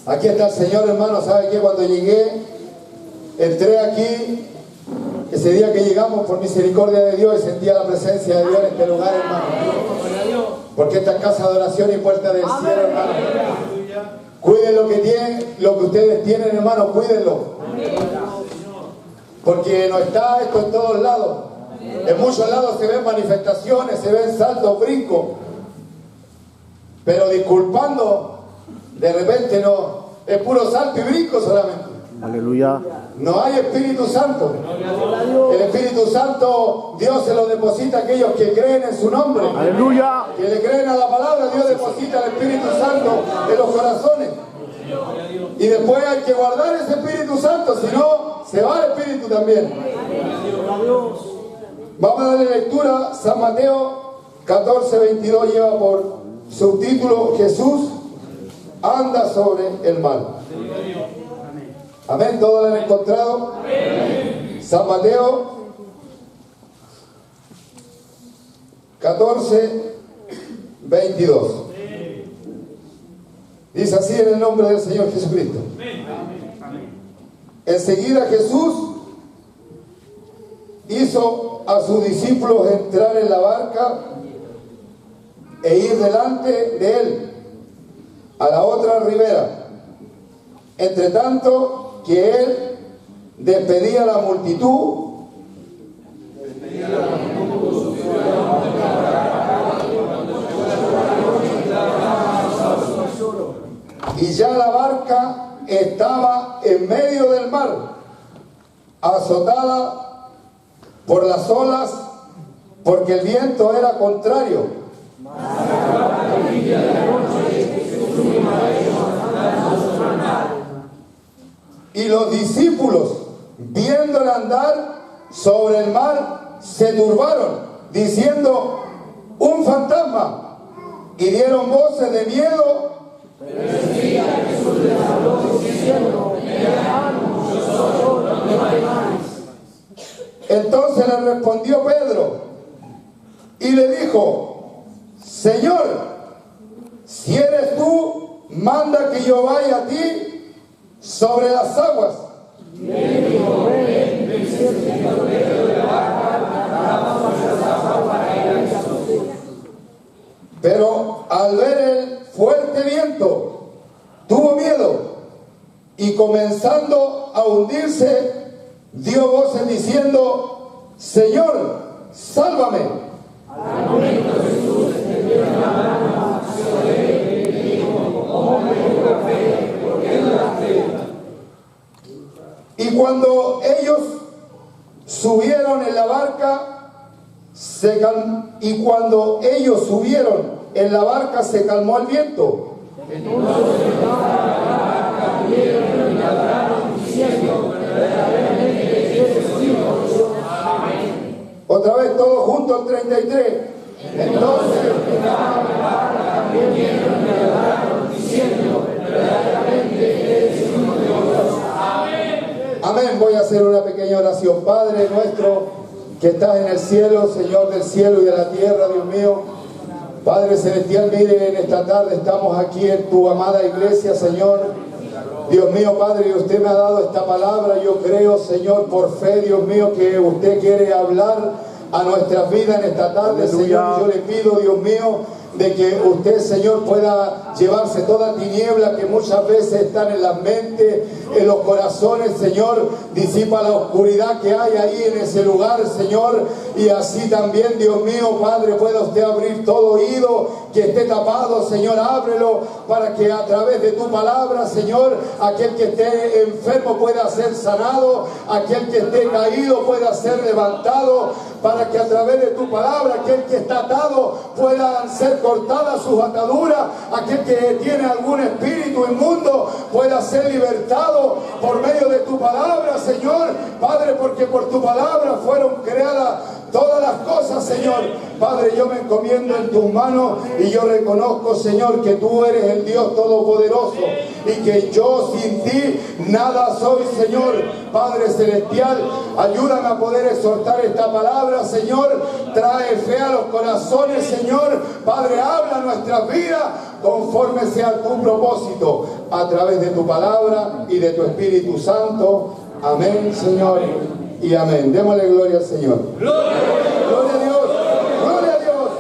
Aquí está el Señor, hermano. ¿Sabe qué? Cuando llegué, entré aquí, ese día que llegamos, por misericordia de Dios, y sentía la presencia de Dios en este lugar, hermano. Porque esta es casa de oración y puerta del cielo, hermano. Cuiden lo que tienen, lo que ustedes tienen, hermano, cuídenlo. Porque no está esto en todos lados. En muchos lados se ven manifestaciones, se ven saltos, brincos. Pero disculpando, de repente no, es puro salto y brinco solamente. Aleluya. No hay Espíritu Santo. El Espíritu Santo, Dios se lo deposita a aquellos que creen en su nombre. Aleluya. Que le creen a la palabra, Dios deposita el Espíritu Santo en los corazones. Y después hay que guardar ese Espíritu Santo, si no, se va el Espíritu también. Vamos a darle lectura. San Mateo 14:22 lleva por subtítulo: Jesús anda sobre el mar. Amén, ¿todos lo han encontrado? Amén. San Mateo 14:22. Dice así en el nombre del Señor Jesucristo. Enseguida Jesús hizo a sus discípulos entrar en la barca e ir delante de él a la otra ribera, entre tanto que él despedía a la multitud. Y ya la barca estaba en medio del mar, azotada por las olas, porque el viento era contrario. Y los discípulos, viéndole andar sobre el mar, se turbaron, diciendo: un fantasma, y dieron voces de miedo. Pero enseguida Jesús les habló diciendo: yo soy, no temáis. Entonces le respondió Pedro y le dijo: Señor, si eres tú, manda que yo vaya a ti sobre las aguas. Y él dijo: ven. Y se sentó dentro de la barca, andaba sobre las aguas para ir a Jesús. Pero al ver el fuerte viento, tuvo miedo, y comenzando a hundirse, dio voces diciendo: Señor, sálvame. Al momento Jesús extendió la mano hacia él y le dijo: hombre de poca fe, ¿por qué dudaste? Y cuando ellos subieron en la barca, se calmó el viento. Entonces y adoraron diciendo: verdaderamente eres Dios. Amén. Otra vez todos juntos, el 33. Entonces los que estaban en la barca también vieron y adoraron diciendo: verdaderamente eres Hijo de Dios. Amén. Amén. Voy a hacer una pequeña oración. Padre nuestro que estás en el cielo, Señor del cielo y de la tierra, Dios mío, Padre celestial, mire, en esta tarde estamos aquí en tu amada iglesia, Señor. Dios mío, Padre, usted me ha dado esta palabra. Yo creo, Señor, por fe, Dios mío, que usted quiere hablar a nuestras vidas en esta tarde, Señor. Yo le pido, Dios mío, de que usted, Señor, pueda llevarse toda tiniebla que muchas veces están en las mentes, en los corazones, Señor. Disipa la oscuridad que hay ahí en ese lugar, Señor. Y así también, Dios mío, Padre, pueda usted abrir todo oído que esté tapado, Señor. Ábrelo para que a través de tu palabra, Señor, aquel que esté enfermo pueda ser sanado, aquel que esté caído pueda ser levantado, para que a través de tu palabra aquel que está atado pueda ser cortadas sus ataduras, aquel que tiene algún espíritu inmundo pueda ser libertado por medio de tu palabra, Señor. Padre, porque por tu palabra fueron creadas todas las cosas, Señor. Padre, yo me encomiendo en tus manos y yo reconozco, Señor, que tú eres el Dios Todopoderoso y que yo sin ti nada soy, Señor. Padre Celestial, ayúdame a poder exhortar esta palabra, Señor. Trae fe a los corazones, Señor. Padre, habla nuestras vidas conforme sea tu propósito, a través de tu palabra y de tu Espíritu Santo. Amén, Señor, y amén. Démosle gloria al Señor. Gloria a Dios, gloria a Dios,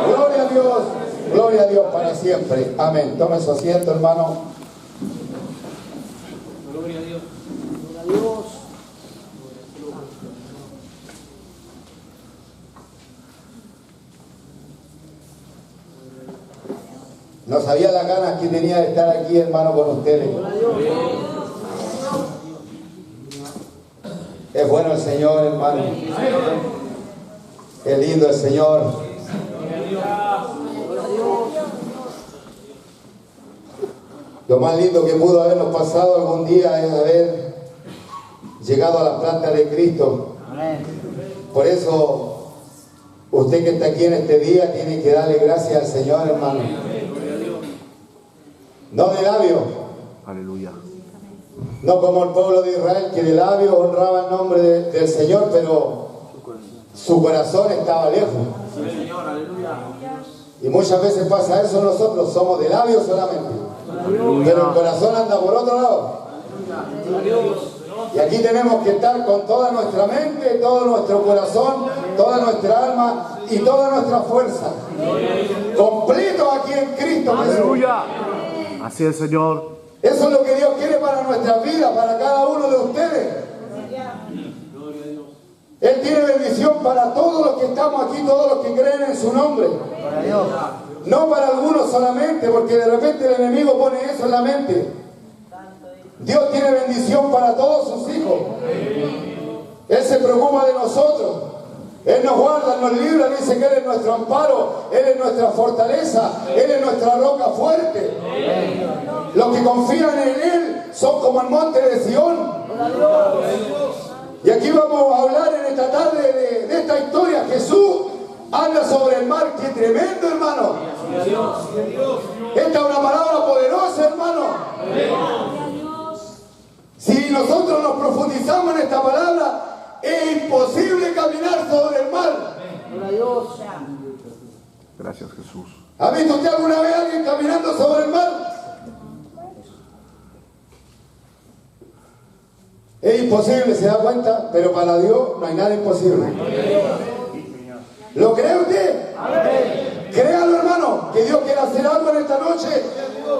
gloria a Dios, gloria a Dios para siempre. Amén. Tome su asiento, hermano. Gloria a Dios. Gloria a Dios. No sabía las ganas que tenía de estar aquí, hermano, con ustedes. Es bueno el Señor, hermano. Es lindo el Señor. Lo más lindo que pudo habernos pasado algún día es haber llegado a la planta de Cristo. Por eso, usted que está aquí en este día tiene que darle gracias al Señor, hermano. No de labios. Aleluya. No como el pueblo de Israel, que de labios honraba el nombre del Señor, pero su corazón estaba lejos. Y muchas veces pasa eso, nosotros somos de labios solamente, pero el corazón anda por otro lado. Y aquí tenemos que estar con toda nuestra mente, todo nuestro corazón, toda nuestra alma y toda nuestra fuerza, completos aquí en Cristo Jesús. Aleluya. Así es, Señor. Eso es lo que Dios quiere para nuestras vidas, para cada uno de ustedes. Él tiene bendición para todos los que estamos aquí, todos los que creen en su nombre. No para algunos solamente, porque de repente el enemigo pone eso en la mente. Dios tiene bendición para todos sus hijos. Él se preocupa de nosotros. Él nos guarda, nos libra, dice que Él es nuestro amparo, Él es nuestra fortaleza, Él es nuestra roca fuerte. Los que confían en Él son como el monte de Sión. Y aquí vamos a hablar en esta tarde de esta historia. Jesús anda sobre el mar. ¡Qué tremendo, hermano! Esta es una palabra poderosa, hermano. Si nosotros nos profundizamos en esta palabra, es imposible caminar sobre el mar. Gracias, Jesús. ¿Ha visto usted alguna vez a alguien caminando sobre el mar? Es imposible, se da cuenta, pero para Dios no hay nada imposible. ¿Lo cree usted? Créalo, hermano, que Dios quiere hacer algo en esta noche,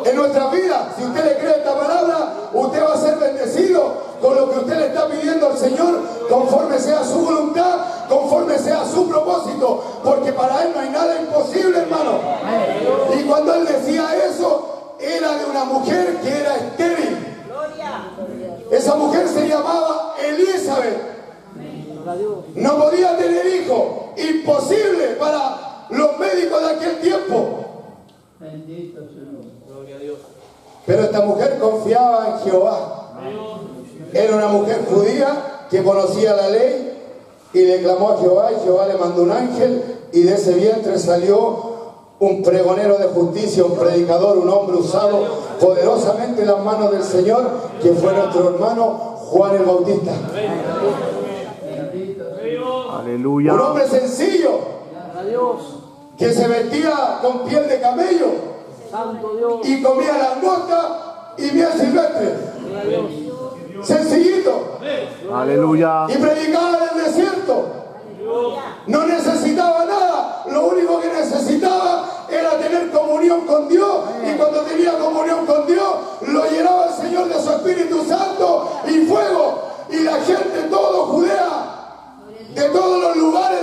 en nuestra vida. Si usted le cree esta palabra, usted va a ser bendecido con lo que usted le está pidiendo al Señor, conforme sea su voluntad, conforme sea su propósito, porque para Él no hay nada imposible, hermano. Y cuando Él decía eso, era de una mujer que era estéril. Esa mujer se llamaba Elizabeth. No podía tener hijo. Imposible para los médicos de aquel tiempo. Bendito Señor. Gloria a Dios. Pero esta mujer confiaba en Jehová. Era una mujer judía que conocía la ley y le clamó a Jehová, y Jehová le mandó un ángel, y de ese vientre salió un pregonero de justicia, un predicador, un hombre usado poderosamente en las manos del Señor, que fue nuestro hermano Juan el Bautista. Aleluya. Un hombre sencillo, que se vestía con piel de camello y comía langosta y miel silvestre. Sencillito. Aleluya. Y predicaba en el desierto. No necesitaba nada. Lo único que necesitaba era tener comunión con Dios. Y cuando tenía comunión con Dios, lo llenaba el Señor de su Espíritu Santo y fuego. Y la gente, todo Judea, de todos los lugares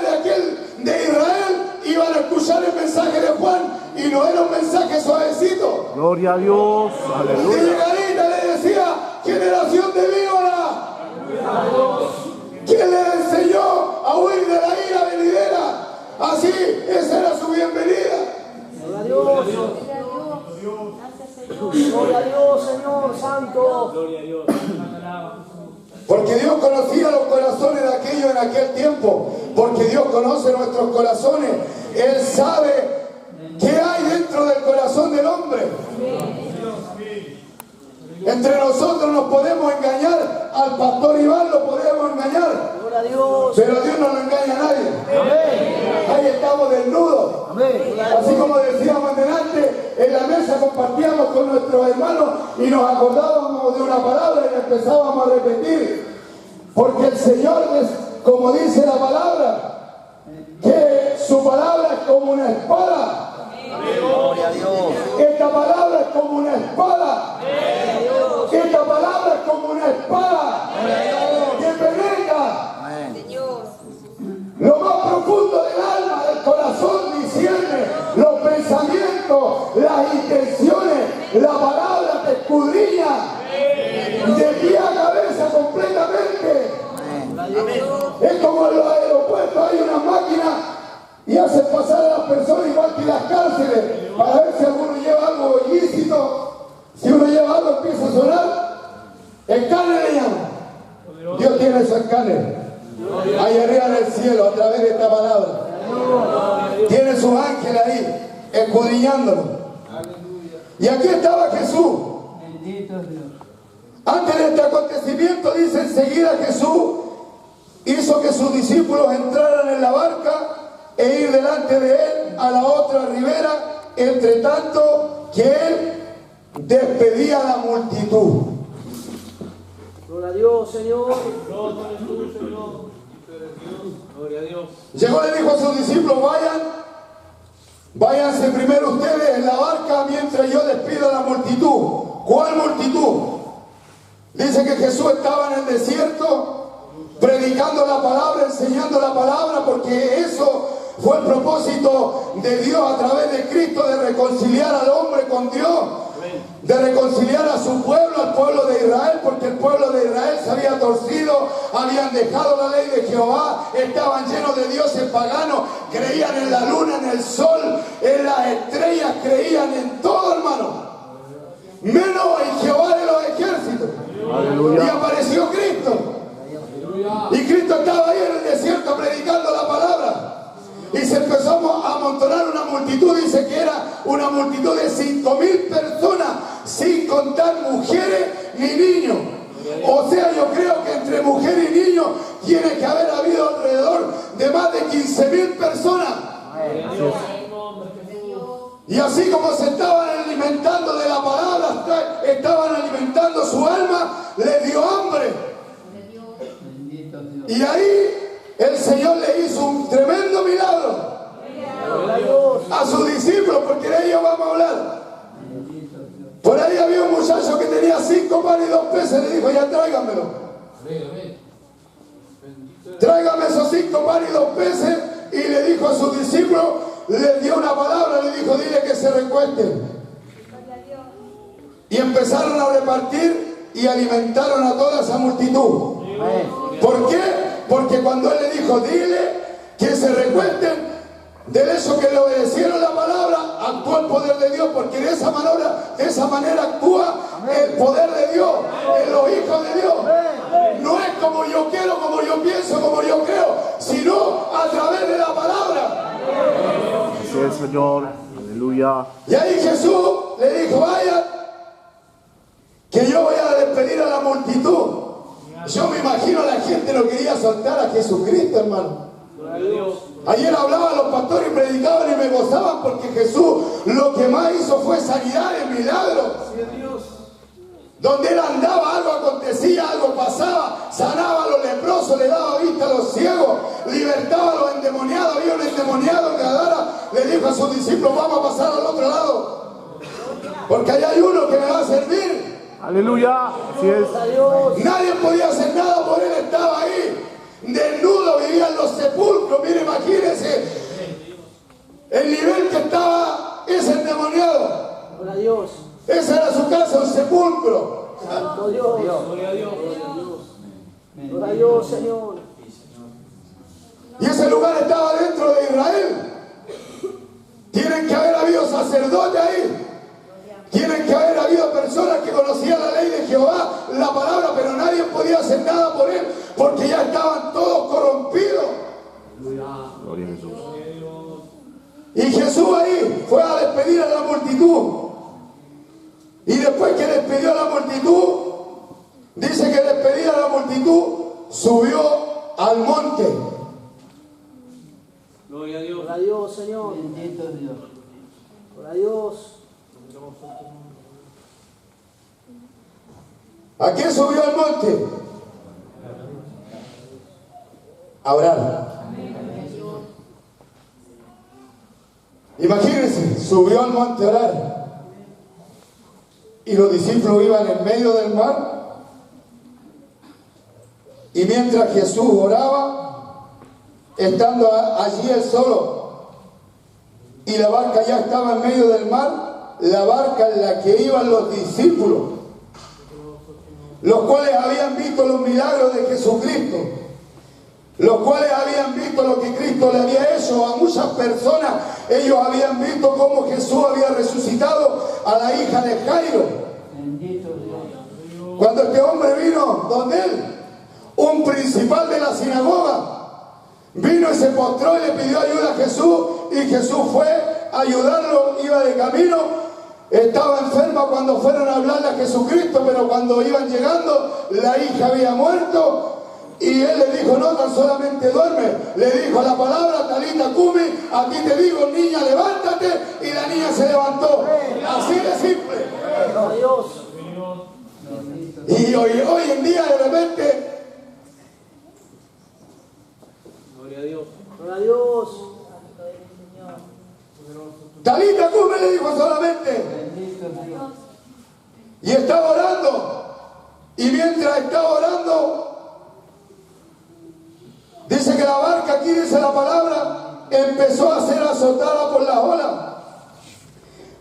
de Israel, iban a escuchar el mensaje de Juan. Y no era un mensaje suavecito. Gloria a Dios. De Aleluya. llegadita le decía: generación de víboras. ¿Quién le enseñó a huir de la ira venidera? Así, esa era su bienvenida. Gloria a Dios. Gloria a Dios, Señor Santo. Gloria a Dios. Porque Dios conocía los corazones de aquellos en aquel tiempo. porque Dios conoce nuestros corazones. Él sabe qué hay dentro del corazón del hombre. Entre nosotros nos podemos engañar, al pastor Iván lo podemos engañar, pero Dios no lo engaña a nadie. Ahí estamos desnudos. Así como decíamos delante, en la mesa compartíamos con nuestros hermanos y nos acordábamos de una palabra y empezábamos a repetir, porque el Señor, como dice la palabra, que su palabra es como una espada. Esta palabra es como una espada. Esta palabra es como una espada que penetra lo más profundo del alma, del corazón, discierne los pensamientos, las intenciones. La palabra te escudriña de pie a cabeza completamente. Es como en los aeropuertos hay una máquina y hacen pasar a las personas igual que las cárceles para ver si alguno lleva algo ilícito. Si uno lleva algo empieza a sonar, escáner le llama. Dios tiene esos escáneres ahí arriba en el cielo a través de esta palabra. Tiene sus ángeles ahí escudriñándolo. Y aquí estaba Jesús. Antes de este acontecimiento, dice, enseguida Jesús hizo que sus discípulos entraran en la barca e ir delante de él a la otra ribera, entre tanto que él despedía a la multitud. Gloria a Dios, Señor. Gloria a Jesús, Señor. Gloria a Dios. Llegó y le dijo a sus discípulos, váyanse primero ustedes en la barca mientras yo despido a la multitud. ¿Cuál multitud? Dice que Jesús estaba en el desierto predicando la palabra, enseñando la palabra, porque eso fue el propósito de Dios a través de Cristo, de reconciliar al hombre con Dios, de reconciliar a su pueblo, al pueblo de Israel, porque el pueblo de Israel se había torcido, habían dejado la ley de Jehová, estaban llenos de dioses paganos, creían en la luna, en el sol, en las estrellas, creían en todo, hermano, menos en Jehová de los ejércitos. Aleluya. Y apareció Cristo. Y Cristo estaba ahí en el desierto predicando la palabra. Y se empezó a amontonar una multitud. Dice que era una multitud de 5.000 personas, sin contar mujeres ni niños. O sea, yo creo que entre mujer y niño tiene que haber habido alrededor de más de 15.000 personas. Y así como se estaban alimentando de la palabra, estaban alimentando su alma, les dio hambre. Y ahí el Señor le hizo un tremendo milagro a sus discípulos, porque de ellos vamos a hablar. Por ahí había un muchacho que tenía 5 panes y 2 peces, le dijo, ya tráigamelo. Tráigame esos 5 panes y 2 peces, y le dijo a sus discípulos, les dio una palabra, le dijo, dile que se recuesten. Y empezaron a repartir y alimentaron a toda esa multitud. ¿Por qué? Porque cuando él le dijo, dile que se recuesten, de eso que le obedecieron la palabra, actuó el poder de Dios, porque de esa manera actúa el poder de Dios en los hijos de Dios. No es como yo quiero, como yo pienso, como yo creo, sino a través de la palabra. Así es, Señor. Aleluya. Y ahí Jesús le dijo, vaya, que yo voy a despedir a la multitud. Yo me imagino a la gente no quería soltar a Jesucristo, hermano. Ayer hablaban los pastores y predicaban y me gozaban, porque Jesús lo que más hizo fue sanidades, milagros. Donde él andaba, algo acontecía, algo pasaba, sanaba a los leprosos, le daba vista a los ciegos, libertaba a los endemoniados. Había un endemoniado en Gadara, le dijo a sus discípulos, vamos a pasar al otro lado, porque allá hay uno que me va a servir. Aleluya. Así es. Nadie podía hacer nada por él, estaba ahí, desnudo, vivía en los sepulcros. Mire, imagínense el nivel que estaba ese endemoniado. Gloria a Dios. Esa era su casa, un sepulcro. Santo Dios. Gloria a Dios. Gloria a Dios, Señor. Y ese lugar estaba dentro de Israel. Tienen que haber habido sacerdotes ahí. Tienen que haber habido personas que conocían la ley de Jehová, la palabra, pero nadie podía hacer nada por él, porque ya estaban todos corrompidos. Gloria a Jesús. Y Jesús ahí fue a despedir a la multitud. Y después que despidió a la multitud, dice que despedida a la multitud, subió al monte. Gloria a Dios. Gloria a Dios, Señor. Bendito Dios. Gloria a Dios. ¿A qué subió al monte? A orar. Imagínense, subió al monte a orar. Y los discípulos iban en medio del mar. Y mientras Jesús oraba, estando allí él solo, y la barca ya estaba en medio del mar, la barca en la que iban los discípulos, los cuales habían visto los milagros de Jesucristo, los cuales habían visto lo que Cristo le había hecho a muchas personas. Ellos habían visto cómo Jesús había resucitado a la hija de Jairo. Cuando este hombre vino donde él, un principal de la sinagoga, vino y se postró y le pidió ayuda a Jesús, y Jesús fue a ayudarlo. Iba de camino, estaba enferma cuando fueron a hablarle a Jesucristo, pero cuando iban llegando la hija había muerto. Y él le dijo: no, tan solamente duerme. Le dijo la palabra, Talita Cumi, aquí te digo, niña, levántate. Y la niña se levantó. Así de simple. Y hoy en día de repente, gloria a Dios. Gloria a Dios. Talita Cumi le dijo solamente. Y estaba orando. Y mientras estaba orando, dice que la barca, aquí dice la palabra, empezó a ser azotada por las olas,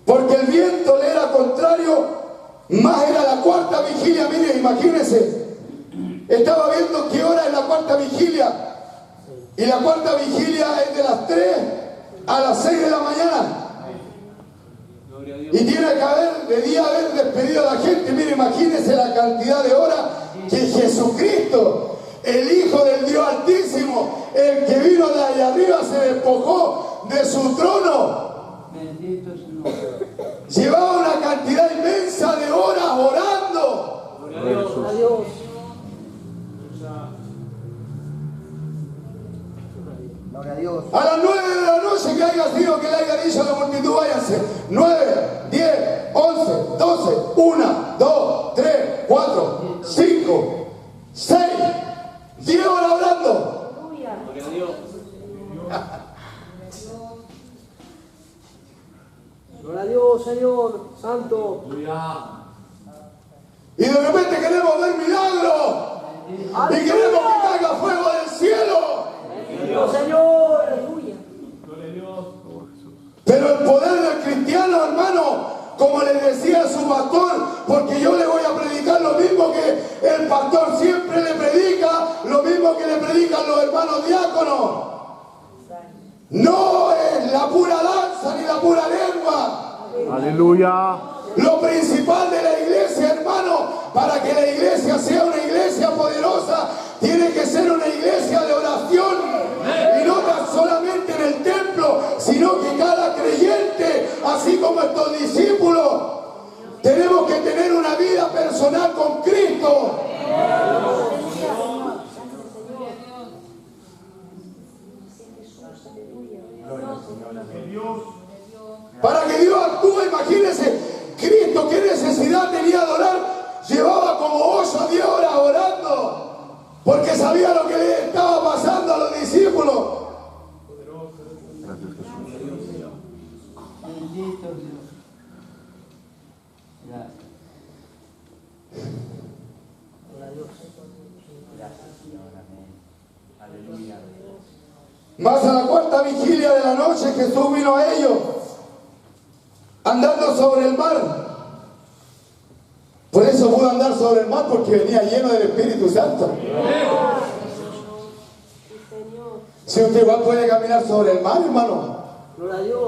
porque el viento le era contrario. Más era la cuarta vigilia. Miren, imagínense, estaba viendo qué hora es la cuarta vigilia, y la cuarta vigilia es de las 3 a las 6 de la mañana. Y tiene que debía haber despedido a la gente. Miren, imagínense la cantidad de horas que Jesucristo, el Hijo del Dios Altísimo, el que vino de allá arriba, se despojó de su trono. Llevaba una cantidad inmensa de horas orando. Gloria a Dios. Gloria a Dios. Gloria a Dios. A las 9 de la noche que haya sido que le haya dicho a la multitud: váyanse. 9, 10, 11, 12, 1, 2, 3, 4, 5, 6, 10 horas orando. Gloria a Dios. Gloria a Dios, Señor Santo. Y de repente queremos ver milagros. Y queremos que caiga fuego del cielo. Señor. Aleluya. Pero el poder del cristiano, hermano, como les decía su pastor, porque yo le voy a predicar lo mismo que el pastor siempre le predica, lo mismo que le predican los hermanos diáconos. No es la pura danza ni la pura lengua. Aleluya. Lo principal de la iglesia, hermano, para que la iglesia sea una iglesia poderosa, tiene que ser una iglesia de oración. Y no tan solamente en el templo, sino que cada creyente, así como estos discípulos, tenemos que tener una vida personal con Cristo. Para que Dios actúe, imagínense, Cristo, qué necesidad tenía de orar. Llevaba como 8 o 10 horas orando, porque sabía lo que le estaba pasando a los discípulos. Bendito Dios. Gracias. Aleluya. Más a la cuarta vigilia de la noche, Jesús vino a ellos, andando sobre el mar. Por eso pudo andar sobre el mar, porque venía lleno del Espíritu Santo. Si usted igual puede caminar sobre el mar, hermano.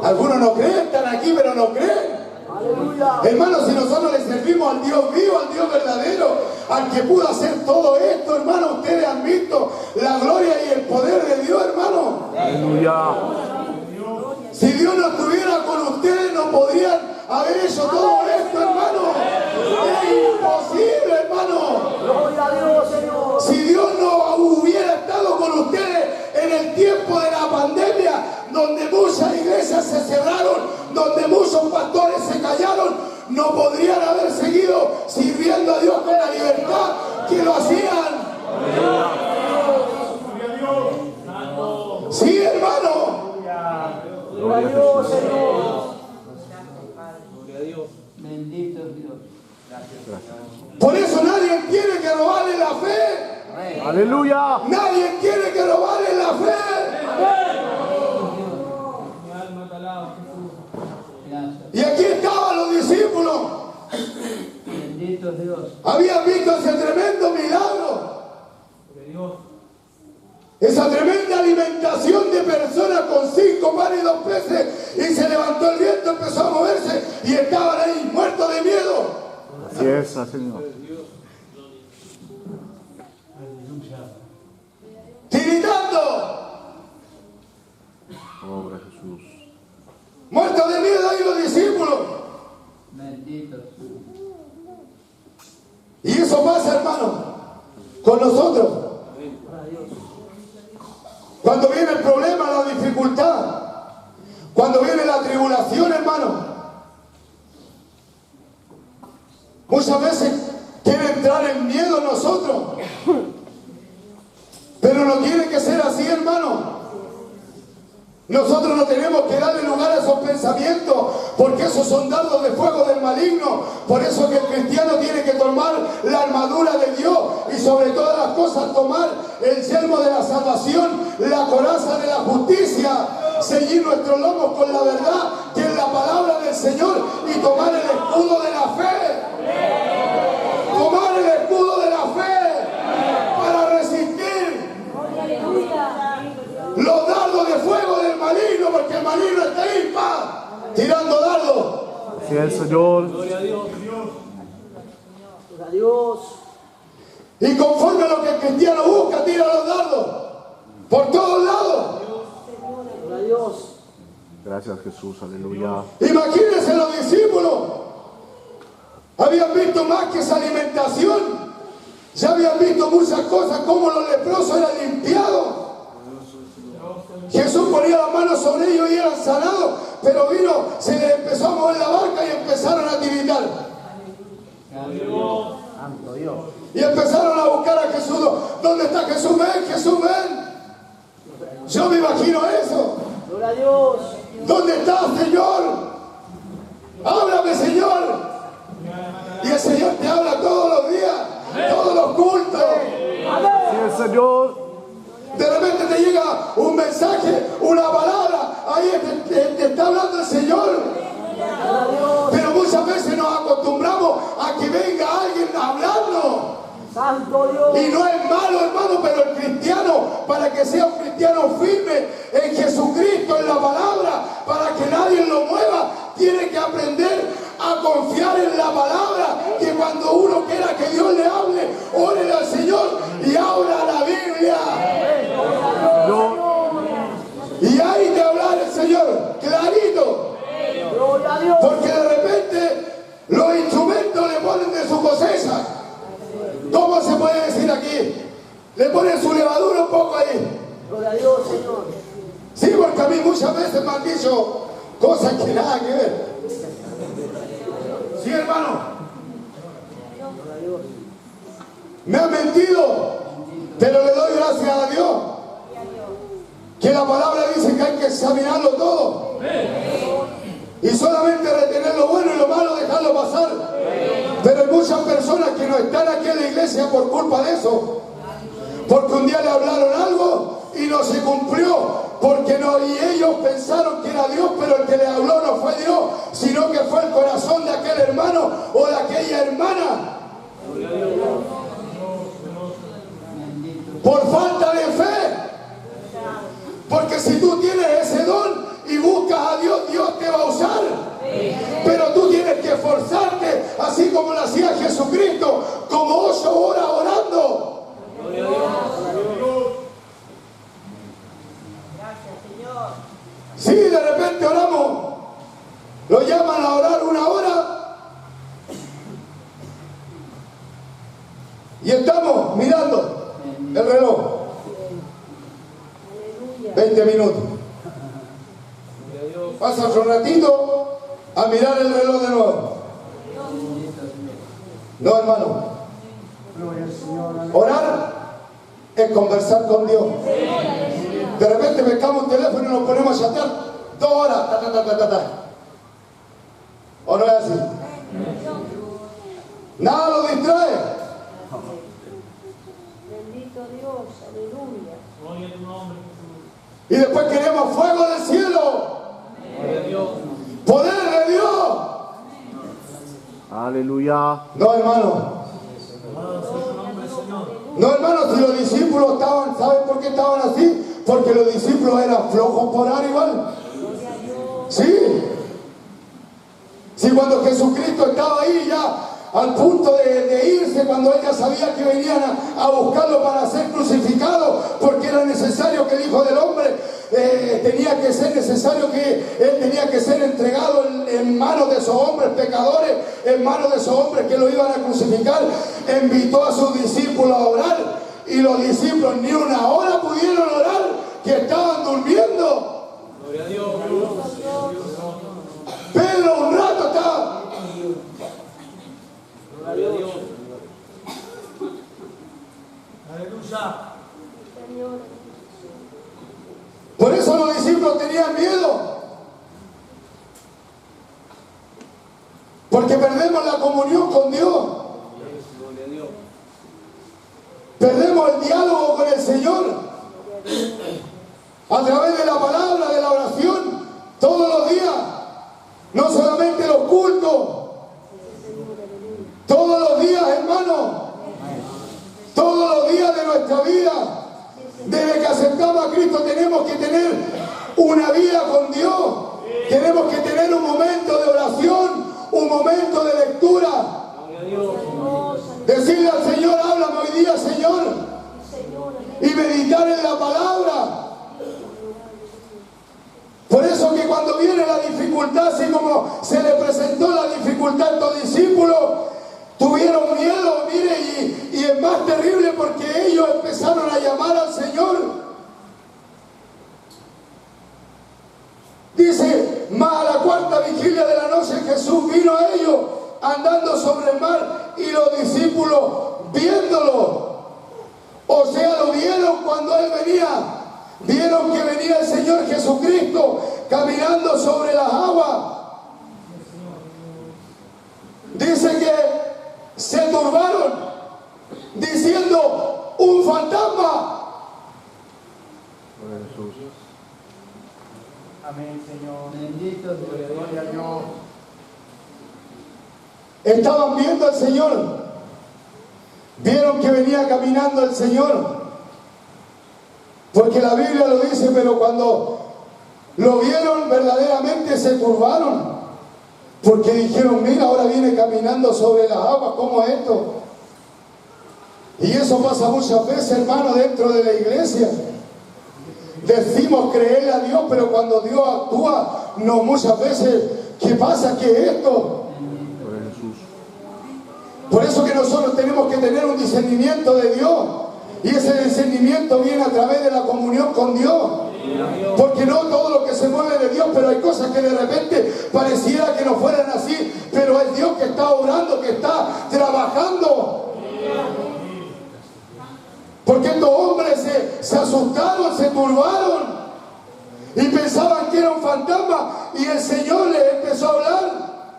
Algunos no creen, están aquí, pero no creen. Aleluya. Hermano, si nosotros le servimos al Dios vivo, al Dios verdadero, al que pudo hacer todo esto, hermano, ustedes han visto la gloria y el poder de Dios, hermano. Aleluya. Si Dios no estuviera con ustedes, no podrían haber hecho todo esto, hermano. Es imposible, hermano. Gloria a Dios, Señor. Si Dios no hubiera estado con ustedes en el tiempo de la pandemia, donde muchas iglesias se cerraron, donde muchos pastores se callaron, no podrían haber seguido sirviendo a Dios con la libertad que lo hacían. Sí, hermano. Gloria a Dios, Señor. Bendito es Dios. Por eso nadie tiene que robarle la fe. Aleluya. Nadie tiene que robarle la fe. Gracias. Y aquí estaban los discípulos. Bendito es Dios. Habían visto ese tremendo milagro. Esa tremenda alimentación de personas con 5 panes y 2 peces. Y se levantó el viento, empezó a moverse. Y estaban ahí muertos de miedo. Así es, Señor. Tiritando. Obra Jesús. Muertos de miedo ahí los discípulos. Bendito. Y eso pasa, hermano, con nosotros. Cuando viene el problema, la dificultad, cuando viene la tribulación, hermano, muchas veces quiere entrar en miedo en nosotros. Pero no tiene que ser así, hermano. Nosotros no tenemos que darle lugar a esos pensamientos, porque esos son dardos de fuego del maligno. Por eso que el cristiano tiene que tomar la armadura de Dios y sobre todas las cosas tomar el yelmo de la salvación, la coraza de la justicia, ceñir nuestros lomos con la verdad, que es la palabra del Señor, y tomar el escudo de la fe. Tomar el escudo de la fe para resistir los dardos de fuego del maligno, porque el maligno está ahí, tirando dardos. Así es, Señor. Gloria a Dios. Gloria a Dios. Y conforme a lo que el cristiano busca, tira los dardos por todos lados. Gloria a Dios. Gracias, Jesús. Aleluya. Imagínense los discípulos. Habían visto más que esa alimentación. Ya habían visto muchas cosas, como los leprosos eran limpiados. Jesús ponía las manos sobre ellos y eran sanados, pero vino, se les empezó a mover la barca y empezaron a tiritar. Santo Dios. Y empezaron a buscar a Jesús. ¿Dónde está Jesús? Ven, Jesús, ven. Yo me imagino eso. Gloria a Dios. ¿Dónde estás, Señor? Háblame, Señor. Y el Señor te habla todos los días, todos los cultos. Así es, Señor. De repente te llega un mensaje, una palabra, ahí te está hablando el Señor. Pero muchas veces nos acostumbramos a que venga alguien a hablarnos. Santo Dios. Y no es malo, hermano, pero el cristiano, para que sea un cristiano firme en Jesucristo, en la palabra, para que nadie lo mueva, tiene que aprender a confiar en la palabra, que cuando uno quiera que Dios le hable, órele al Señor y abra la Biblia. Y ahí te habla el Señor, clarito. Gloria a Dios. Porque de repente los instrumentos le ponen de su cosecha. ¿Cómo se puede decir aquí? Le ponen su levadura un poco ahí. Gloria a Dios, Señor. Sí, porque a mí muchas veces me han dicho cosas que nada que ver. Sí, hermano. Gloria a Dios. Me han mentido, pero le doy gracias a Dios. Que la palabra dice que hay que examinarlo todo. Y solamente retener lo bueno y lo malo, dejarlo pasar. Pero hay muchas personas que no están aquí en la iglesia por culpa de eso. Porque un día le hablaron algo y no se cumplió. Porque no, y ellos pensaron que era Dios, pero el que le habló no fue Dios, sino que fue el corazón de aquel hermano o de aquella hermana. Por falta de fe. Porque si tú tienes ese don y buscas a Dios, Dios te va a usar. Pero tú tienes que esforzarte, así como lo hacía Jesucristo, como 8 horas orando. Sí, de repente oramos, lo llaman a orar 1 hora y estamos mirando el reloj. 20 minutos. Pasa otro ratito a mirar el reloj de nuevo. No, hermano. Orar es conversar con Dios. De repente pescamos un teléfono y nos ponemos a chatear 2 horas. ¿O no es así? Nada lo distrae. Bendito Dios, aleluya. Y después queremos fuego del cielo. Poder de Dios. Aleluya. No, hermano. No, hermano, si los discípulos estaban, ¿saben por qué estaban así? Porque los discípulos eran flojos por orar igual. Sí. Sí, cuando Jesucristo estaba ahí ya al punto de irse, cuando él ya sabía que venían a buscarlo para ser crucificado, porque era necesario que el Hijo del Hombre tenía que ser necesario, que él tenía que ser entregado en manos de esos hombres pecadores, en manos de esos hombres que lo iban a crucificar. Invitó a sus discípulos a orar y los discípulos ni 1 hora pudieron orar, que estaban durmiendo. Gloria a Dios. Pedro un rato estaba. Gloria a Dios. Aleluya. Por eso los discípulos tenían miedo. Porque perdemos la comunión con Dios. Gloria a Dios. Perdemos el diálogo con el Señor. A través de la palabra, de la oración, todos los días. No solamente los cultos. Todos los días, hermano. Todos los días de nuestra vida. Desde que aceptamos a Cristo tenemos que tener una vida con Dios. Tenemos que tener un momento de oración, un momento de lectura. Decirle al Señor, háblame hoy día, Señor. Y meditar en la palabra. Por eso que cuando viene la dificultad, así como se le presentó la dificultad a estos discípulos, tuvieron miedo, mire, y es más terrible porque ellos empezaron a llamar al Señor. Dice, más a la 4ª vigilia de la noche Jesús vino a ellos andando sobre el mar y los discípulos viéndolo. O sea, lo vieron cuando Él venía. Vieron que venía el Señor Jesucristo caminando sobre las aguas. Dice que se turbaron diciendo, un fantasma. Gloria a Jesús. Amén, Señor. Bendito Dios. Gloria a Dios. Estaban viendo al Señor. Vieron que venía caminando el Señor. Porque la Biblia lo dice, pero cuando lo vieron verdaderamente se turbaron. Porque dijeron, mira, ahora viene caminando sobre las aguas, ¿cómo es esto? Y eso pasa muchas veces, hermano, dentro de la iglesia. Decimos creerle a Dios, pero cuando Dios actúa, no muchas veces, ¿qué pasa? ¿Qué es esto? Gloria a Jesús. Por eso que nosotros tenemos que tener un discernimiento de Dios. Y ese discernimiento viene a través de la comunión con Dios. Porque no todo lo que se mueve de Dios, pero hay cosas que de repente pareciera que no fueran así, pero es Dios que está obrando, que está trabajando. Porque estos hombres se asustaron, se turbaron y pensaban que era un fantasma, y el Señor les empezó a hablar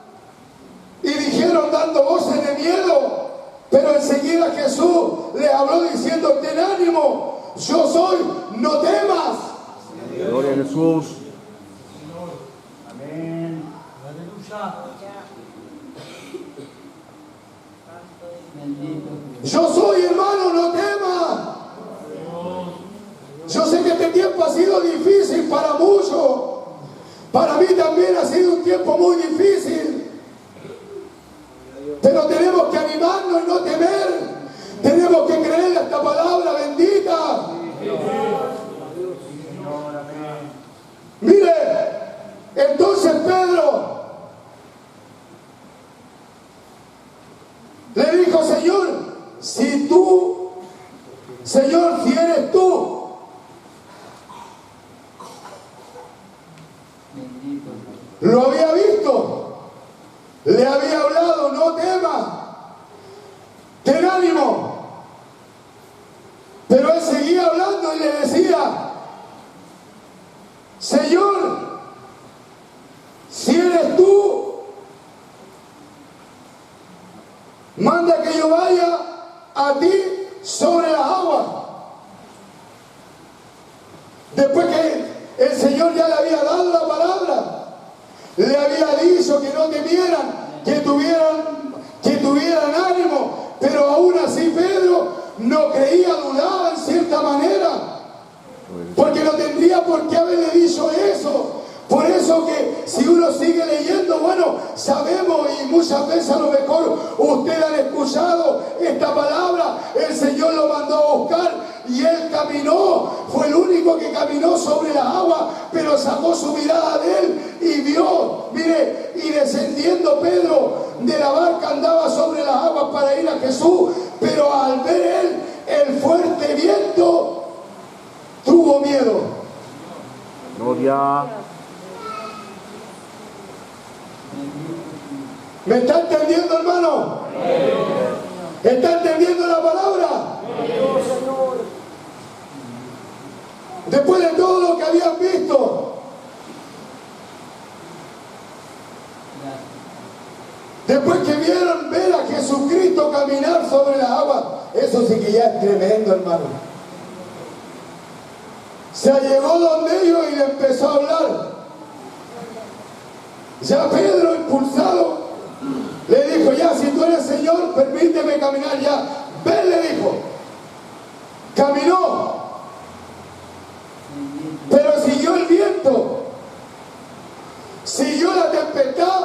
y dijeron dando voces de miedo. Pero enseguida Jesús les habló diciendo, ten ánimo, yo soy, no temas. Gloria a Jesús. Amén. Aleluya. Bendito Dios. Yo soy, hermano, no temas. Yo sé que este tiempo ha sido difícil para muchos. Para mí también ha sido un tiempo muy difícil. Pero tenemos que animarnos y no temer. Tenemos que creer esta palabra bendita. Mire, Entonces Pedro le dijo, Señor, si eres tú, lo había visto, le había hablado, no temas, ten ánimo. Pero él seguía hablando y le decía, Señor, si eres tú, manda que yo vaya a ti sobre las aguas. Después que el Señor ya le había dado la palabra, le había dicho que no temieran, que tuvieran ánimo, pero aún así Pedro no creía, dudaba en cierta manera, porque no tendría por qué haberle dicho eso. Por eso que si uno sigue leyendo, bueno, sabemos y muchas veces a lo mejor ustedes han escuchado esta palabra, el Señor lo mandó a buscar y él caminó, fue el único que caminó sobre las aguas, pero sacó su mirada de él y vio, mire, y descendiendo Pedro de la barca andaba sobre las aguas para ir a Jesús, pero al ver él el fuerte viento, tuvo miedo. Gloria. ¿Me está entendiendo, hermano? ¿Está entendiendo la palabra? Después de todo lo que habían visto, después que vieron ver a Jesucristo caminar sobre las aguas, eso sí que ya es tremendo, hermano. Se llegó donde ellos y le empezó a hablar. Ya Pedro, impulsado, le dijo, ya, si tú eres Señor, permíteme caminar ya. Ven, le dijo. Caminó. Pero siguió el viento. Siguió la tempestad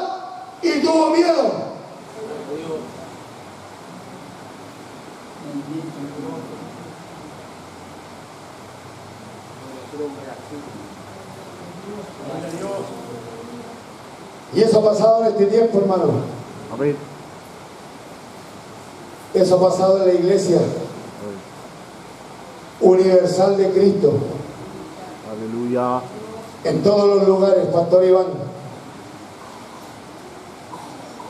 y tuvo miedo. Y eso ha pasado en este tiempo, hermano. Amén. Eso ha pasado en la iglesia universal de Cristo. Aleluya. En todos los lugares, Pastor Iván.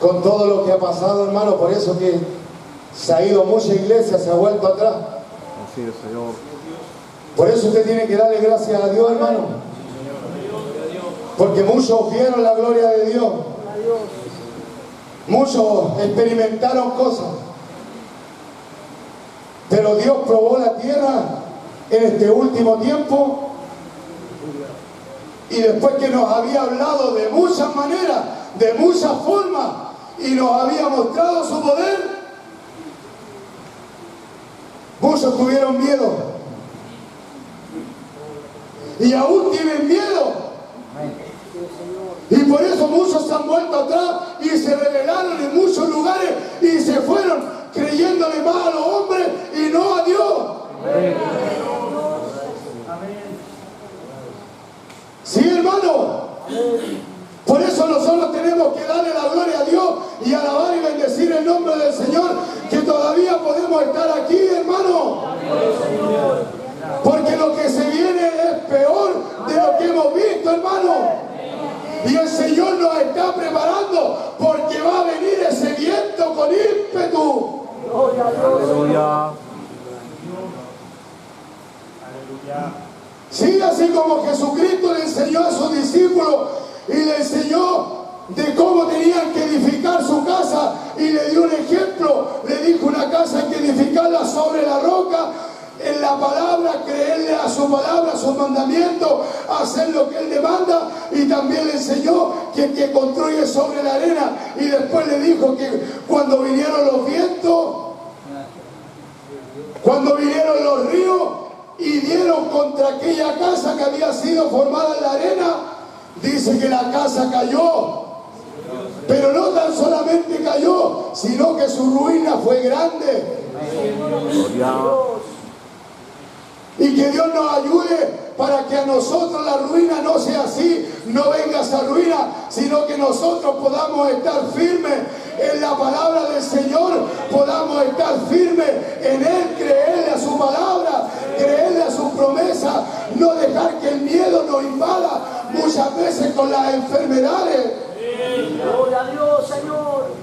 Con todo lo que ha pasado, hermano, por eso que se ha ido mucha iglesia, se ha vuelto atrás. Así es, Señor. Por eso usted tiene que darle gracias a Dios, hermano. Porque muchos vieron la gloria de Dios. Muchos experimentaron cosas. Pero Dios probó la tierra en este último tiempo. Y después que nos había hablado de muchas maneras, de muchas formas, y nos había mostrado su poder, muchos tuvieron miedo. Y aún tienen miedo. Y por eso muchos se han vuelto atrás y se rebelaron en muchos lugares y se fueron creyéndole más a los hombres y no a Dios. Sí, hermano. Por eso nosotros tenemos que darle la gloria a Dios y alabar y bendecir el nombre del Señor, que todavía podemos estar aquí, hermano. Porque lo que se viene es peor de lo que hemos visto, hermano. Y el Señor nos está preparando porque va a venir ese viento con ímpetu. Aleluya. Sí, así como Jesucristo le enseñó a sus discípulos y le enseñó de cómo tenían que edificar su casa y le dio un ejemplo, le dijo: una casa hay que edificarla sobre la roca, en la palabra, creerle a su palabra, a sus mandamientos, hacer lo que Él demanda. Y también le enseñó que el que construye sobre la arena. Y después le dijo que cuando vinieron los vientos, cuando vinieron los ríos y dieron contra aquella casa que había sido formada en la arena, dice que la casa cayó. Pero no tan solamente cayó, sino que su ruina fue grande. Y que Dios nos ayude para que a nosotros la ruina no sea así, no venga esa ruina, sino que nosotros podamos estar firmes en la palabra del Señor, podamos estar firmes en Él, creerle a su palabra, creerle a su promesa, no dejar que el miedo nos invada muchas veces con las enfermedades. Gloria a Dios, Señor.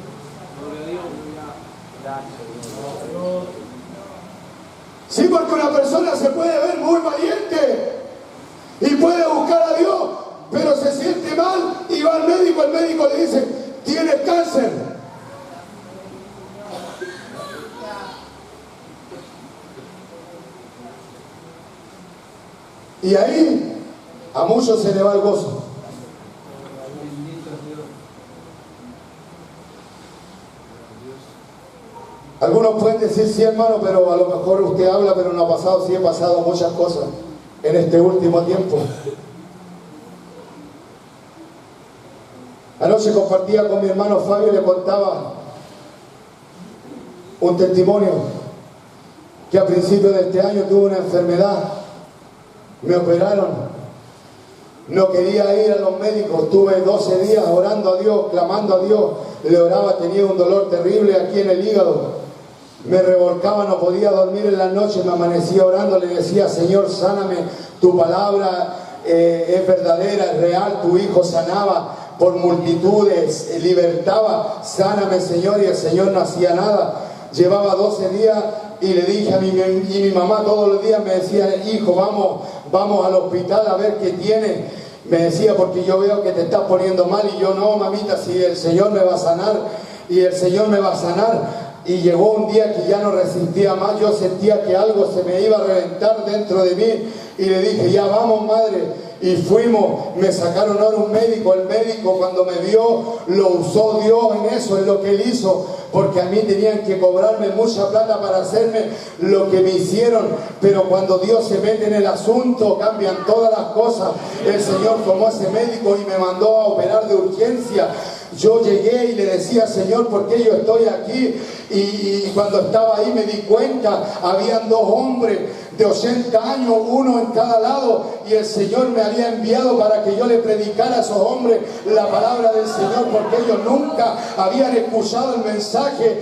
Sí, porque una persona se puede ver muy valiente y puede buscar a Dios, pero se siente mal y va al médico, el médico le dice, tienes cáncer. Y ahí a muchos se le va el gozo. Algunos pueden decir, sí, hermano, pero a lo mejor usted habla, pero no ha pasado. Sí, he pasado muchas cosas en este último tiempo. Anoche compartía con mi hermano Fabio y le contaba un testimonio que a principios de este año tuve una enfermedad, me operaron, no quería ir a los médicos, tuve 12 días orando a Dios, clamando a Dios, le oraba, tenía un dolor terrible aquí en el hígado, me revolcaba, no podía dormir en la noche, me amanecía orando, le decía, Señor, sáname, tu palabra es verdadera, es real, tu hijo sanaba por multitudes, libertaba, sáname, Señor, y el Señor no hacía nada. Llevaba 12 días y le dije a mi mamá todos los días me decía, hijo, vamos al hospital a ver qué tiene. Me decía, porque yo veo que te estás poniendo mal. Y yo, no, mamita, si el Señor me va a sanar, y el Señor me va a sanar. Y llegó un día que ya no resistía más, yo sentía que algo se me iba a reventar dentro de mí, y le dije, ya vamos, madre. Y fuimos, me sacaron ahora un médico, el médico cuando me vio, lo usó Dios en eso, en lo que Él hizo, porque a mí tenían que cobrarme mucha plata para hacerme lo que me hicieron, pero cuando Dios se mete en el asunto, cambian todas las cosas. El Señor tomó a ese médico y me mandó a operar de urgencia. Yo llegué y le decía, Señor, ¿por qué yo estoy aquí? Y cuando estaba ahí me di cuenta, habían dos hombres de 80 años, uno en cada lado, y el Señor me había enviado para que yo le predicara a esos hombres la palabra del Señor, porque ellos nunca habían escuchado el mensaje,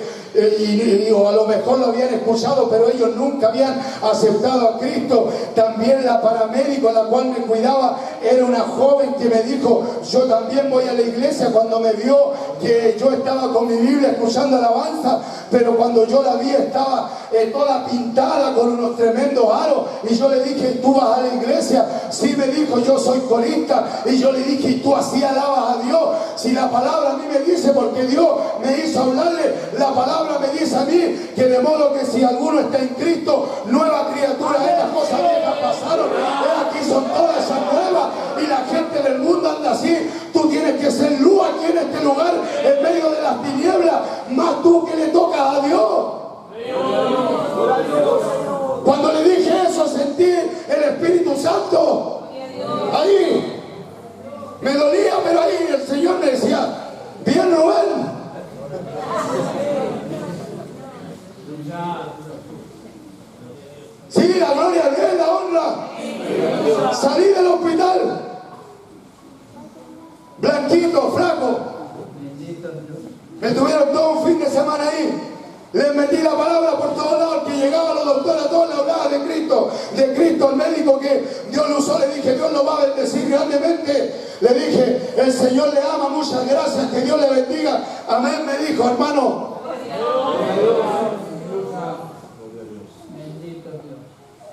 o a lo mejor lo habían escuchado, pero ellos nunca habían aceptado a Cristo. También la paramédico, la cual me cuidaba, era una joven que me dijo, yo también voy a la iglesia. Cuando me vio que yo estaba con mi Biblia escuchando alabanza, pero cuando yo la vi estaba toda pintada con unos tremendos aros, y yo le dije, ¿tú vas a la iglesia? Sí, me dijo, yo soy corista. Y yo le dije, ¿y tú así alabas a Dios? Si la palabra a mí me dice, porque Dios me hizo hablarle, la palabra me dice a mí, que de modo que si alguno está en Cristo, nueva criatura es, las cosas viejas pasaron, aquí son todas esas nuevas. Y la gente del mundo anda así. Tú tienes que ser luz aquí en este lugar, en medio de las tinieblas, más tú que le tocas a Dios. Cuando le dije eso, sentí el Espíritu Santo ahí. Me dolía, pero ahí el Señor me decía, bien, Rubén. Sí, la gloria a Dios, la honra. Salí del hospital, blanquito, flaco. Me tuvieron todo un fin de semana ahí. Les metí la palabra por todos lados, que llegaba los doctores, a todos le hablaba de Cristo, el médico que Dios lo usó, le dije, Dios lo va a bendecir grandemente. Le dije, el Señor le ama, muchas gracias, que Dios le bendiga. Amén, me dijo, hermano.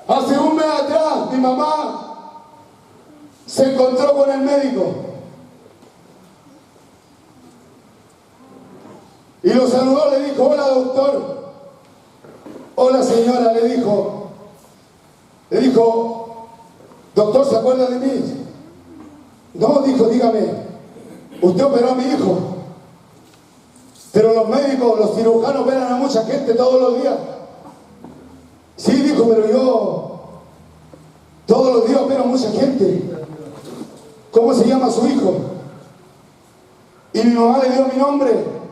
Hace un mes atrás, mi mamá se encontró con el médico. Y lo saludó, le dijo, hola doctor. Hola señora, le dijo, doctor, ¿se acuerda de mí? No, dijo, dígame, usted operó a mi hijo. Pero los médicos, los cirujanos operan a mucha gente todos los días. Sí, dijo, pero yo todos los días opero a mucha gente. ¿Cómo se llama su hijo? Y mi mamá le dio mi nombre.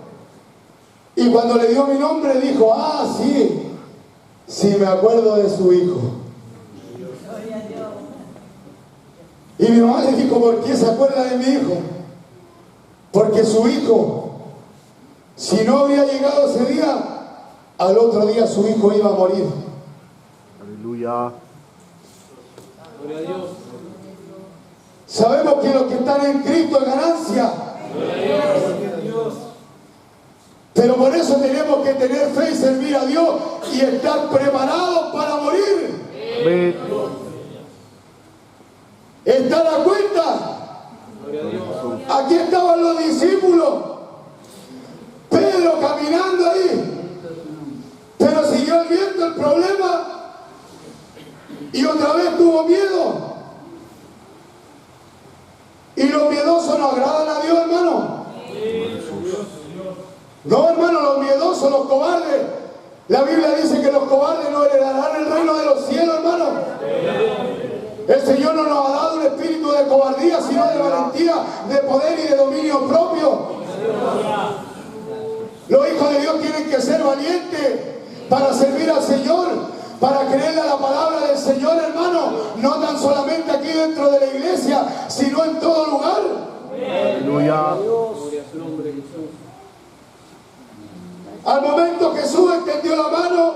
Y cuando le dio mi nombre dijo, ah, sí, sí me acuerdo de su hijo. Y mi mamá le dijo, ¿por qué se acuerda de mi hijo? Porque su hijo, si no había llegado ese día, al otro día su hijo iba a morir. Aleluya. Gloria a Dios. Sabemos que los que están en Cristo es ganancia. Gloria a Dios. Pero por eso tenemos que tener fe y servir a Dios y estar preparados para morir. Amén. ¿Está la cuenta? Gloria a Dios. Aquí estaban los discípulos. Pedro caminando ahí. Pero siguió el viento el problema. Y otra vez tuvo miedo. Y los miedosos no agradan a Dios, hermano. No, hermano, los miedosos, los cobardes. La Biblia dice que los cobardes no heredarán el reino de los cielos, hermano. El Señor no nos ha dado un espíritu de cobardía, sino de valentía, de poder y de dominio propio. Los hijos de Dios tienen que ser valientes para servir al Señor, para creerle a la palabra del Señor, hermano. No tan solamente aquí dentro de la iglesia, sino en todo lugar. Aleluya. Gloria a su nombre, Jesús. Al momento Jesús extendió la mano,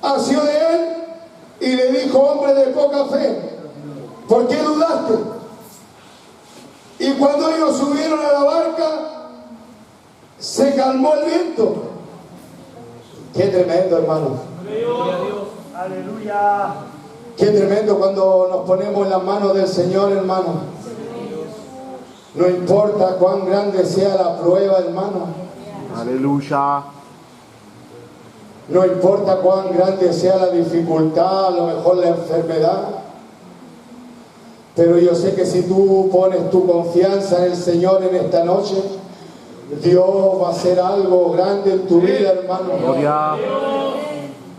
asió de él y le dijo, hombre de poca fe, ¿por qué dudaste? Y cuando ellos subieron a la barca, se calmó el viento. Qué tremendo, hermano. Gloria a Dios. Aleluya. Qué tremendo cuando nos ponemos en las manos del Señor, hermano. No importa cuán grande sea la prueba, hermano. Aleluya. No importa cuán grande sea la dificultad, a lo mejor la enfermedad. Pero yo sé que si tú pones tu confianza en el Señor en esta noche, Dios va a hacer algo grande en tu vida, hermano. Gloria.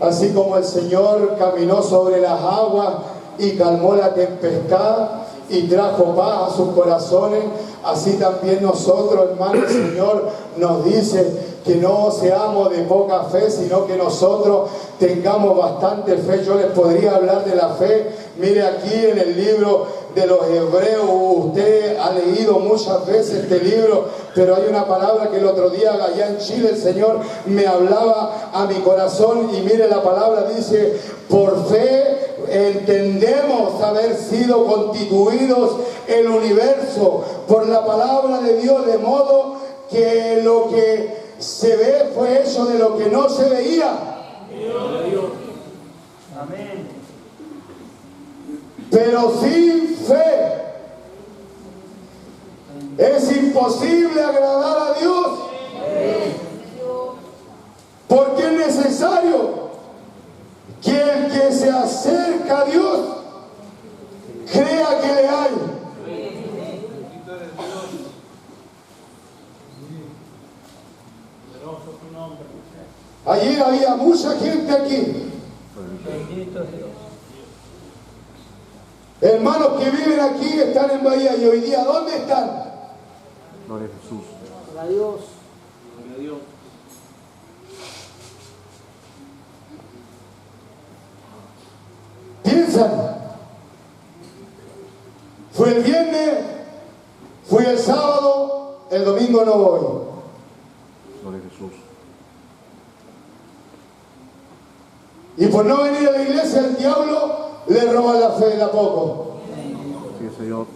Así como el Señor caminó sobre las aguas y calmó la tempestad y trajo paz a sus corazones, así también nosotros, hermano, el Señor nos dice que no seamos de poca fe, sino que nosotros tengamos bastante fe. Yo les podría hablar de la fe. Mire, aquí en el libro de los Hebreos, usted ha leído muchas veces este libro, pero hay una palabra que el otro día allá en Chile el Señor me hablaba a mi corazón, y mire, la palabra dice, por fe entendemos haber sido constituidos el universo por la palabra de Dios, de modo que lo que se ve fue hecho de lo que no se veía. Amén. Pero sin fe es imposible agradar a Dios, porque es necesario que el que se acerca a Dios crea que le hay. Ayer había mucha gente aquí, Bendito Dios. hermanos que viven aquí, están en Bahía, y hoy día ¿dónde están? Gloria a Jesús. Para Dios. Gloria a Dios. Piensan, fui el viernes, fui el sábado, el domingo no voy. Gloria a Jesús. Y por no venir a la iglesia, el diablo le roba la fe de a poco. Sí, Señor.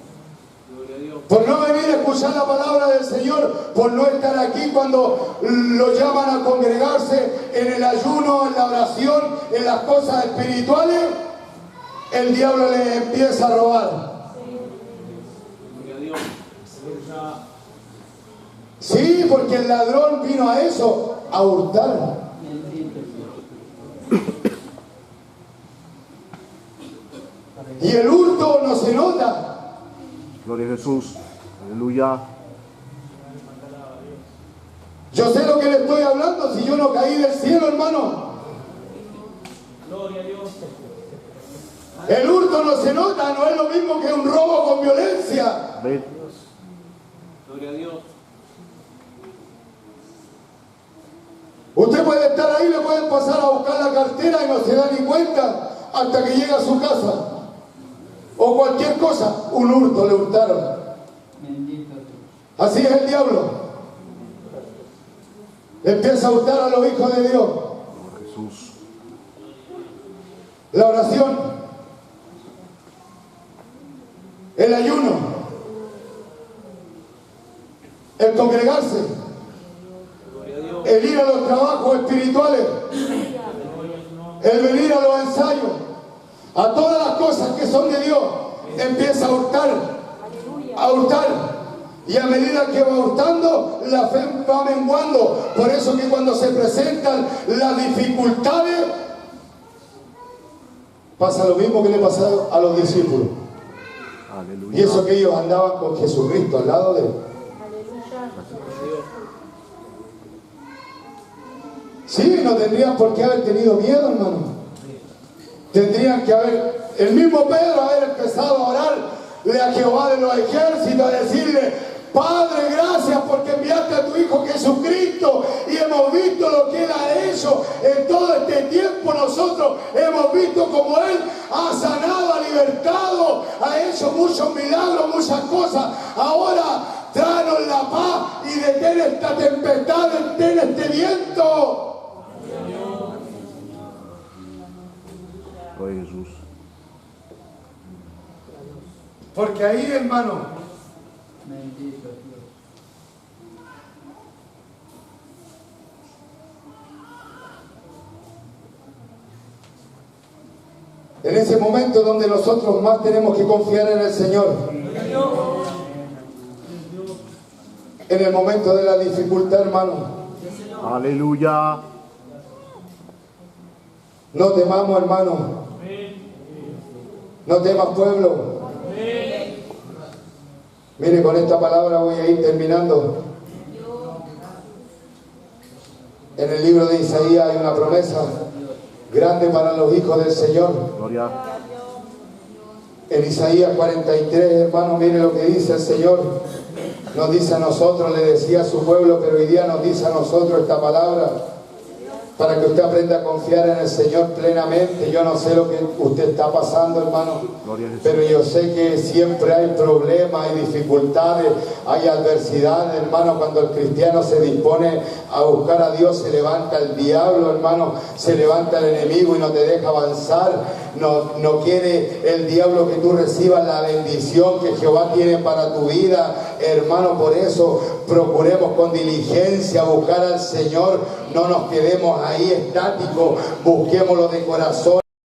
Gloria a Dios. Por no venir a escuchar la palabra del Señor, por no estar aquí cuando lo llaman a congregarse en el ayuno, en la oración, en las cosas espirituales, el diablo le empieza a robar. Gloria a Dios. Sí, porque el ladrón vino a eso, a hurtar. Bendito Dios. Y el hurto no se nota. Gloria a Jesús. Aleluya. Yo sé lo que le estoy hablando, si yo no caí del cielo, hermano. Gloria a Dios. El hurto no se nota, no es lo mismo que un robo con violencia. Amén. Gloria a Dios. Usted puede estar ahí, le pueden pasar a buscar la cartera y no se da ni cuenta hasta que llega a su casa. o cualquier cosa, un hurto le hurtaron. Bendito Dios. Así es el diablo. Empieza a hurtar a los hijos de Dios. Por Jesús. La oración, el ayuno, el congregarse, el ir a los trabajos espirituales, el venir a los ensayos, a todas las cosas que son de Dios, empieza a hurtar, a hurtar. Y a medida que va hurtando, la fe va menguando. Por eso que cuando se presentan las dificultades, pasa lo mismo que le pasó a los discípulos. Aleluya. Y eso que ellos andaban con Jesucristo al lado de él. Sí, no tendrían por qué haber tenido miedo, hermano. Tendrían que haber, el mismo Pedro haber empezado a orarle a Jehová de los ejércitos, a decirle: Padre, gracias porque enviaste a tu Hijo Jesucristo y hemos visto lo que Él ha hecho en todo este tiempo. Nosotros hemos visto cómo Él ha sanado, ha libertado, ha hecho muchos milagros, muchas cosas. Ahora tráenos la paz y detén esta tempestad, detén este viento. Gloria a Jesús. Porque ahí, hermano, Bendito Dios. en ese momento donde nosotros más tenemos que confiar en el Señor, en el momento de la dificultad, hermano, Aleluya. no temamos, hermano, no temas, pueblo. Mire, con esta palabra voy a ir terminando. En el libro de Isaías hay una promesa grande para los hijos del Señor. Gloria. En Isaías 43, hermano, mire lo que dice el Señor. Nos dice a nosotros, le decía a su pueblo, pero hoy día nos dice a nosotros esta palabra, para que usted aprenda a confiar en el Señor plenamente. Yo no sé lo que usted está pasando, hermano, Gloria a Jesús. pero yo sé que siempre hay problemas, hay dificultades, hay adversidades, hermano. Cuando el cristiano se dispone a buscar a Dios, se levanta el diablo, hermano, se levanta el enemigo y no te deja avanzar. No quiere el diablo que tú recibas la bendición que Jehová tiene para tu vida, hermano. Por eso procuremos con diligencia buscar al Señor. No nos quedemos ahí estáticos, busquémoslo de corazón.